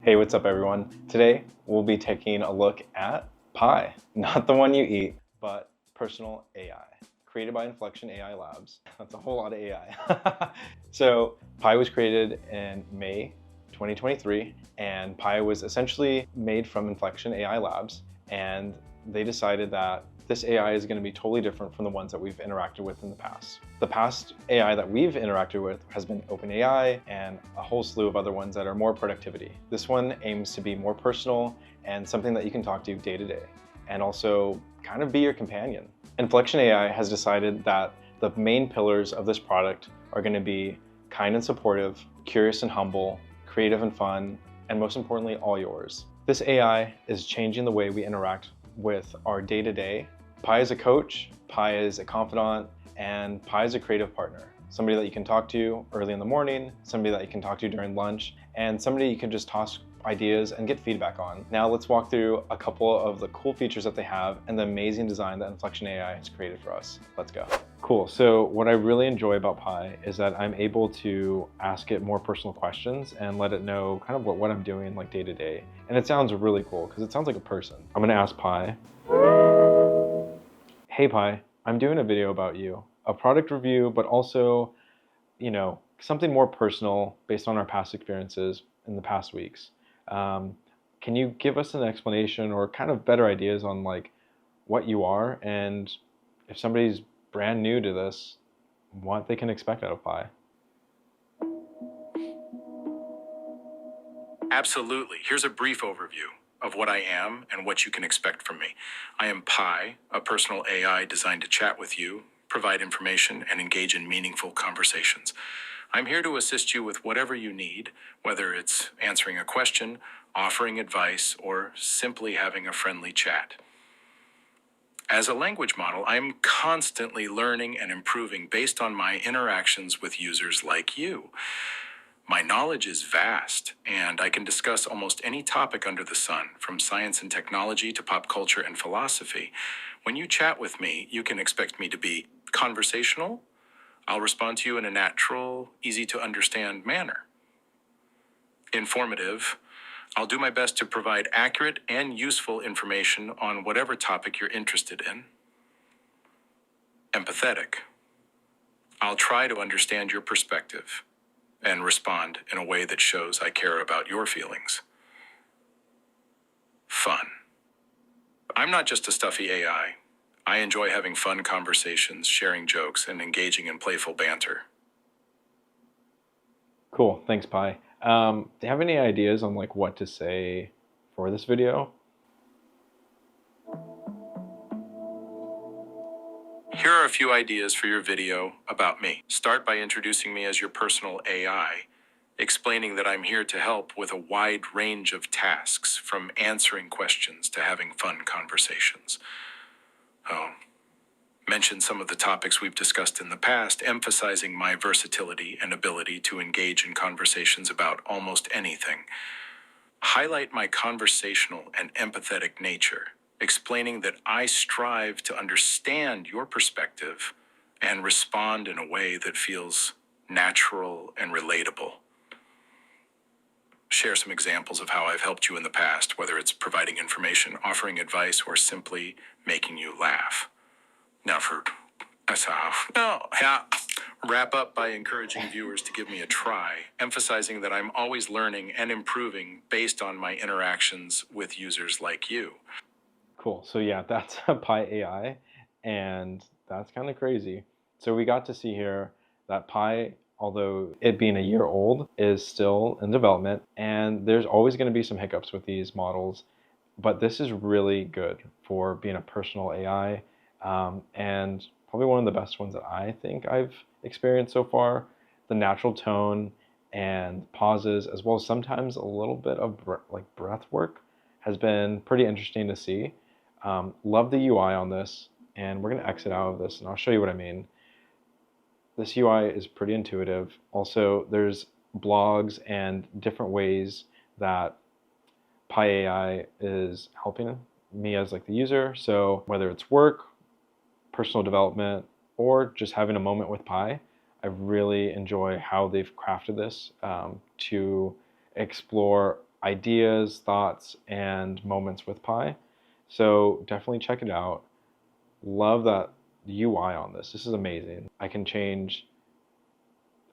Hey, what's up everyone? Today we'll be taking a look at Pi, not the one you eat, but personal AI, created by Inflection AI Labs. That's a whole lot of AI. So Pi was created in May 2023, and Pi was essentially made from Inflection AI Labs, and they decided that this AI is going to be totally different from the ones that we've interacted with in the past. The past AI that we've interacted with has been OpenAI and a whole slew of other ones that are more productivity. This one aims to be more personal and something that you can talk to day to day, and also kind of be your companion. Inflection AI has decided that the main pillars of this product are going to be kind and supportive, curious and humble, creative and fun, and most importantly, all yours. This AI is changing the way we interact with our day-to-day. Pi is a coach, Pi is a confidant, and Pi is a creative partner. Somebody that you can talk to early in the morning, somebody that you can talk to during lunch, and somebody you can just toss ideas and get feedback on. Now let's walk through a couple of the cool features that they have and the amazing design that Inflection AI has created for us. Let's go. Cool, so what I really enjoy about Pi is that I'm able to ask it more personal questions and let it know kind of what I'm doing like day to day. And it sounds really cool because it sounds like a person. I'm gonna ask Pi, hey Pi, I'm doing a video about you, a product review, but also, something more personal based on our past experiences in the past weeks. Can you give us an explanation or kind of better ideas on like what you are, and if somebody's brand new to this, what they can expect out of Pi? Absolutely. Here's a brief overview of what I am and what you can expect from me. I am Pi, a personal AI designed to chat with you, provide information, and engage in meaningful conversations. I'm here to assist you with whatever you need, whether it's answering a question, offering advice, or simply having a friendly chat. As a language model, I'm constantly learning and improving based on my interactions with users like you. My knowledge is vast, and I can discuss almost any topic under the sun, from science and technology to pop culture and philosophy. When you chat with me, you can expect me to be conversational. I'll respond to you in a natural, easy-to-understand manner. Informative. I'll do my best to provide accurate and useful information on whatever topic you're interested in. Empathetic. I'll try to understand your perspective and respond in a way that shows I care about your feelings. Fun. I'm not just a stuffy AI. I enjoy having fun conversations, sharing jokes, and engaging in playful banter. Cool, thanks Pi. Do you have any ideas on like what to say for this video? Here are a few ideas for your video about me. Start by introducing me as your personal AI, explaining that I'm here to help with a wide range of tasks, from answering questions to having fun conversations. Mention some of the topics we've discussed in the past, emphasizing my versatility and ability to engage in conversations about almost anything. Highlight my conversational and empathetic nature, explaining that I strive to understand your perspective and respond in a way that feels natural and relatable. Share some examples of how I've helped you in the past, whether it's providing information, offering advice, or simply making you laugh. Now wrap up by encouraging viewers to give me a try, emphasizing that I'm always learning and improving based on my interactions with users like you. Cool, so yeah, that's a Pi AI, and that's kind of crazy. So we got to see here that Pi, although it being a year old, is still in development, and there's always going to be some hiccups with these models, but this is really good for being a personal AI, and probably one of the best ones that I think I've experienced so far. The natural tone and pauses, as well as sometimes a little bit of breath work, has been pretty interesting to see. Love the UI on this, and we're going to exit out of this and I'll show you what I mean. This UI is pretty intuitive. Also, there's blogs and different ways that Pi AI is helping me as like the user. So whether it's work, personal development, or just having a moment with Pi, I really enjoy how they've crafted this to explore ideas, thoughts, and moments with Pi. So definitely check it out. Love that UI on this. This is amazing. I can change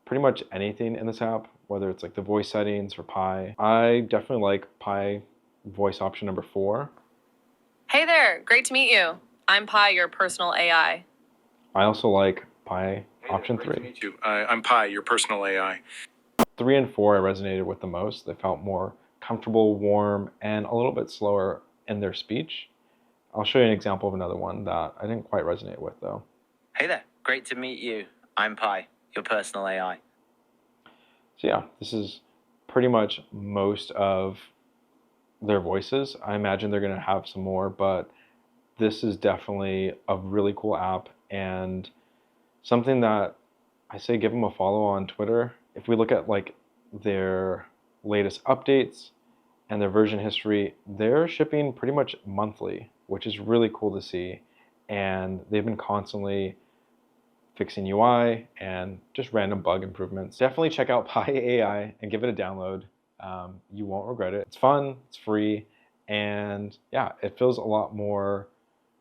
pretty much anything in this app, whether it's like the voice settings for Pi. I definitely like Pi voice option number 4. Hey there, great to meet you. I'm Pi, your personal AI. I also like Pi option Great to 3. meet you. I'm Pi, your personal AI. 3 and 4 I resonated with the most. They felt more comfortable, warm, and a little bit slower in their speech. I'll show you an example of another one that I didn't quite resonate with though. Hey there, great to meet you. I'm Pi, your personal AI. So yeah, this is pretty much most of their voices. I imagine they're gonna have some more, but this is definitely a really cool app and something that I say give them a follow on Twitter. If we look at like their latest updates and their version history, they're shipping pretty much monthly, which is really cool to see. And they've been constantly fixing UI and just random bug improvements. Definitely check out pi.ai and give it a download. You won't regret it. It's fun, it's free, and yeah, it feels a lot more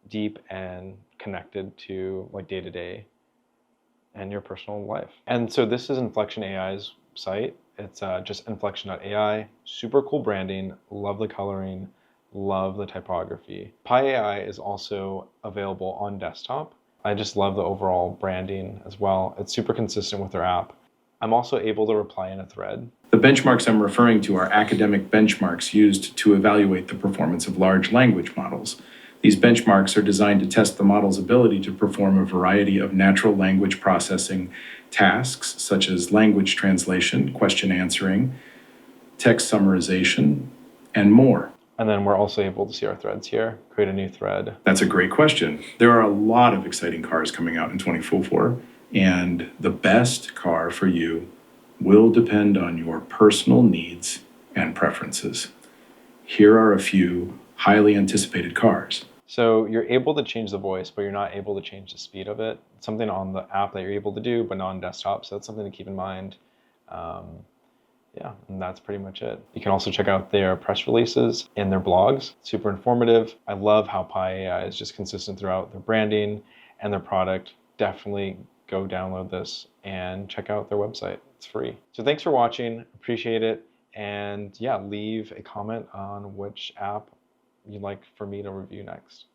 deep and connected to like day-to-day and your personal life. And so this is Inflection AI's site. It's just inflection.ai. Super cool branding, love the coloring, love the typography. Pi.ai is also available on desktop. I just love the overall branding as well. It's super consistent with their app. I'm also able to reply in a thread. The benchmarks I'm referring to are academic benchmarks used to evaluate the performance of large language models. These benchmarks are designed to test the model's ability to perform a variety of natural language processing tasks, such as language translation, question answering, text summarization, and more. And then we're also able to see our threads here, create a new thread. That's a great question. There are a lot of exciting cars coming out in 2024, and the best car for you will depend on your personal needs and preferences. Here are a few highly anticipated cars. So you're able to change the voice, but you're not able to change the speed of it. It's something on the app that you're able to do, but not on desktop. So that's something to keep in mind. Yeah, and that's pretty much it. You can also check out their press releases and their blogs. Super informative. I love how Pi.ai is just consistent throughout their branding and their product. Definitely go download this and check out their website. It's free. So thanks for watching. Appreciate it. And yeah, leave a comment on which app you'd like for me to review next.